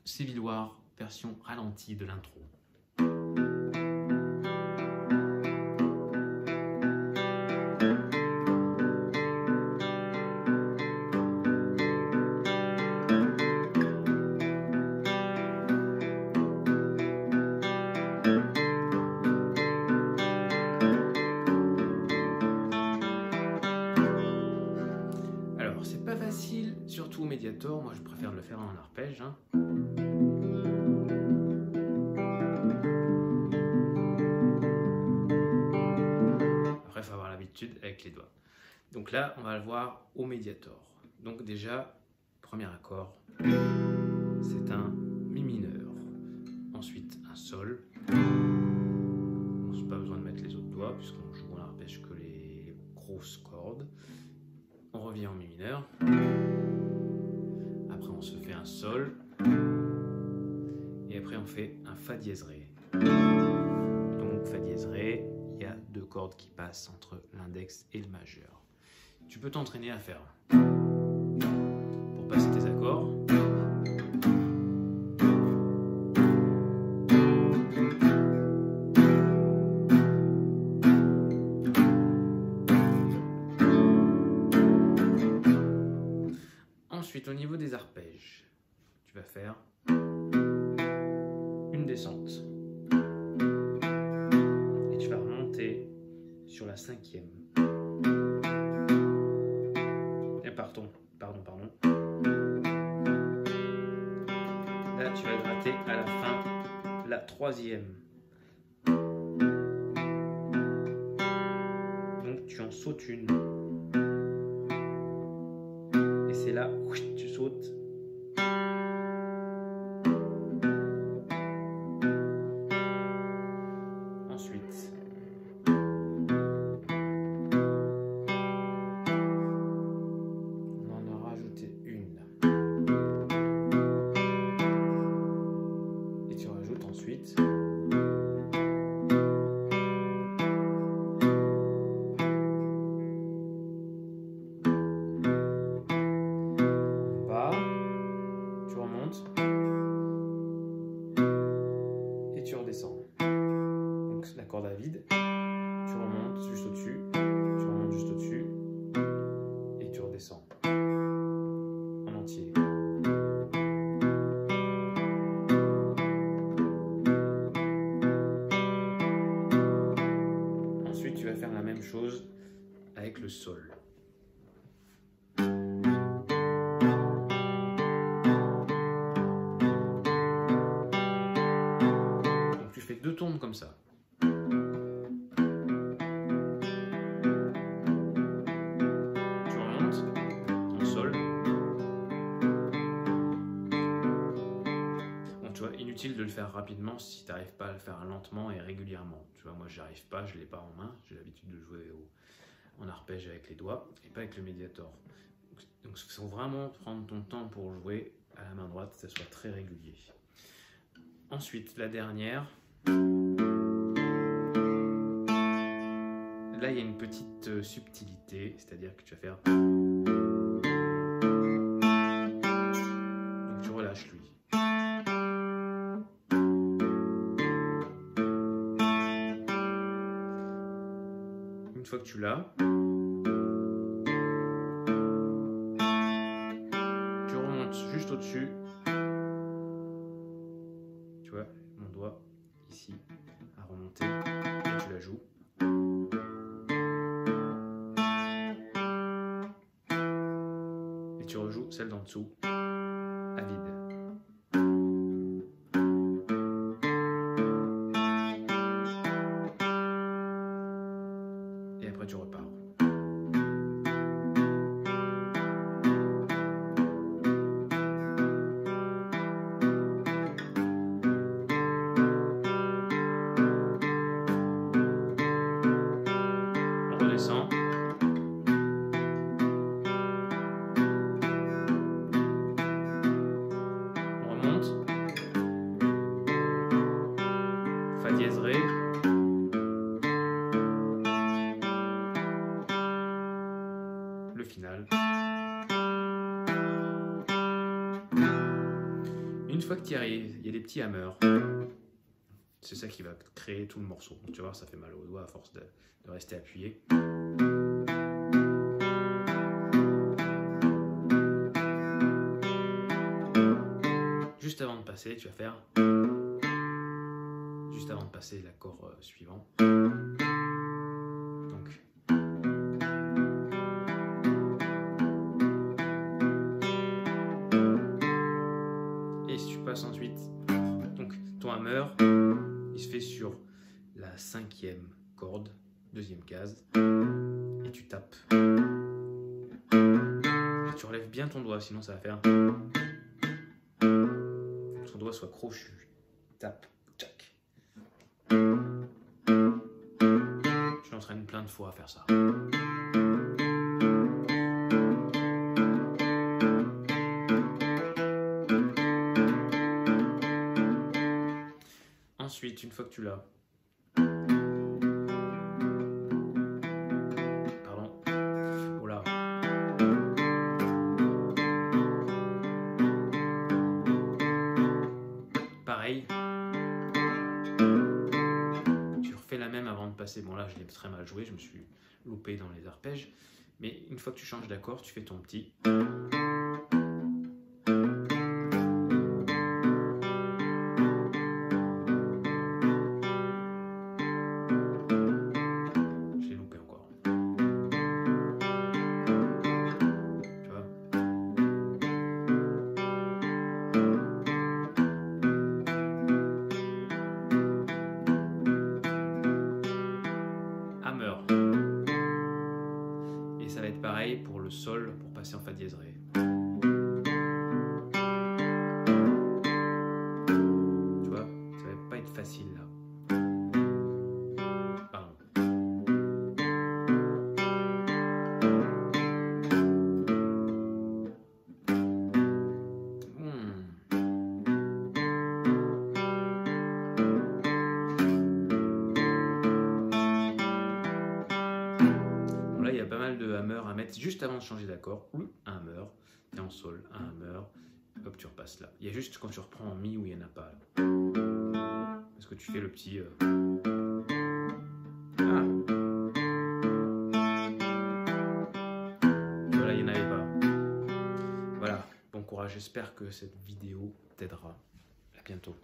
Civil War, version ralentie de l'intro. Alors, c'est pas facile, surtout au Mediator. Moi, je préfère le faire en arpège. Après, il faut avoir l'habitude avec les doigts. Donc là, on va le voir au Mediator. Donc déjà, premier accord, c'est un Mi mineur. Ensuite, un Sol. On n'a pas besoin de mettre les autres doigts, puisqu'on joue en arpège que les grosses cordes. On revient en Mi mineur. Après, on se fait un Sol. Et après, on fait un Fa dièse Ré. Donc, Fa dièse Ré, il y a deux cordes qui passent entre l'index et le majeur. Tu peux t'entraîner à faire pour passer tes accords. Ensuite, au niveau des arpèges, tu vas faire une descente et tu vas remonter sur la cinquième. Et pardon. Là, tu vas gratter à la fin la troisième. Donc, tu en sautes une. Et c'est là où tu sautes. Ensuite, on en a rajouté une. Et tu rajoutes ensuite et tu redescends. Donc la corde à vide, tu remontes juste au-dessus, tu remontes juste au-dessus et tu redescends en entier. Ensuite, tu vas faire la même chose avec le Sol. Deux tombes comme ça. Tu remontes en Sol. Bon, tu vois, inutile de le faire rapidement si tu n'arrives pas à le faire lentement et régulièrement. Tu vois, moi, j'arrive pas, je l'ai pas en main. J'ai l'habitude de jouer en arpège avec les doigts et pas avec le Mediator. Donc, il faut vraiment prendre ton temps pour jouer à la main droite, que ça soit très régulier. Ensuite, la dernière. Là, il y a une petite subtilité, c'est-à-dire que tu vas faire... Donc tu relâches lui. Une fois que tu l'as, tu remontes juste au-dessus. Tu vois, mon doigt ici à remonter et tu la joues. Et tu rejoues celle d'en dessous à vide. Et après tu repars. On redescend. On remonte. Fa dièse Ré. Le final. Une fois fois que tu y arrives, il y a des petits hammers. C'est ça qui va créer tout le morceau. Donc, tu vas voir, ça fait mal aux doigts à force de rester appuyé. Juste avant de passer, tu vas faire... Juste avant de passer l'accord suivant. Donc... Et si tu passes ensuite... Donc, ton hammer, il se fait sur la 5e corde, 2e case, et tu tapes. Et tu relèves bien ton doigt, sinon ça va faire... Ton doigt soit crochu. Tape, tchac. Je l'entraîne plein de fois à faire ça. Ensuite, une fois que tu l'as, pardon, voilà. Pareil, tu refais la même avant de passer. Bon là, je l'ai très mal joué, je me suis loupé dans les arpèges. Mais une fois que tu changes d'accord, tu fais ton petit. Et ça va être pareil pour le sol, pour passer en fa dièse ré. Tu vois, ça va pas être facile là. Pardon. Là, il y a pas mal de hammers à mettre juste avant de changer d'accord. Un hammer, et en sol, un hammer, hop, tu repasses là. Il y a juste quand tu reprends en mi où il n'y en a pas. Là. Parce que tu fais le petit... Ah. Voilà, il n'y en avait pas. Voilà, bon courage, j'espère que cette vidéo t'aidera. À bientôt.